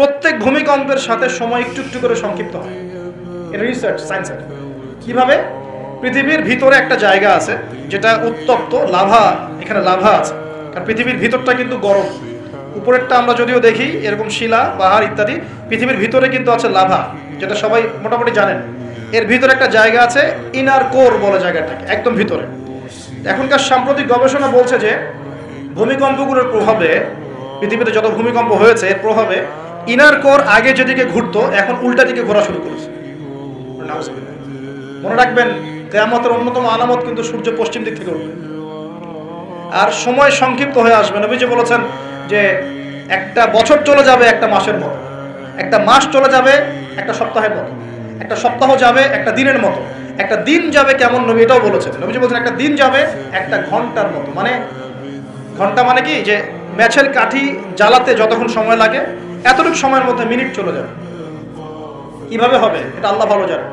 প্রত্যেক ভূমিকম্পের সাথে সময় একটু একটু করে সংক্ষিপ্ত হয়। এটা রিসার্চ সায়েন্সের। কিভাবে? পৃথিবীর ভিতরে একটা জায়গা আছে যেটা উত্তপ্ত, লাভা, এখানে লাভা আছে। কারণ পৃথিবীর ভিতরটা কিন্তু গরম। উপরেরটা আমরা যদিও দেখি এরকম শিলা, পাহাড় ইত্যাদি, পৃথিবীর ভিতরে কিন্তু আছে লাভা, যেটা সবাই মোটামুটি জানেন। এর ভিতরে একটা জায়গা আছে, ইনার কোর বলে জায়গাটাকে, একদম ভিতরে। এখনকার সাম্প্রতিক গবেষণা বলছে যে ভূমিকম্পগুলোর প্রভাবে, পৃথিবীতে যত ভূমিকম্প হয়েছে এর প্রভাবে ইনার কোর আগে যেদিকে ঘুরতো এখন উল্টা দিকে ঘোরা শুরু করেছে। মনে রাখবেন, কিয়ামতের অন্যতম আলামত কিন্তু সূর্য পশ্চিম দিক থেকে উঠবে, আর সময় সংক্ষিপ্ত হয়ে আসবে। নবীজি বলেছেন যে একটা বছর চলে যাবে একটা মাসের মতো, একটা মাস চলে যাবে একটা সপ্তাহের মতো, একটা সপ্তাহ যাবে একটা দিনের মতো, একটা দিন যাবে কেমন, নবী এটাও বলেছেন। নবীজি বলছেন একটা দিন যাবে একটা ঘন্টার মতো। মানে ঘন্টা মানে কি, যে ম্যাচের কাঠি জ্বালাতে যতক্ষণ সময় লাগে এতটুকু সময়ের মধ্যে মিনিট চলে যাবে। কিভাবে হবে এটা আল্লাহ ভালো জানে।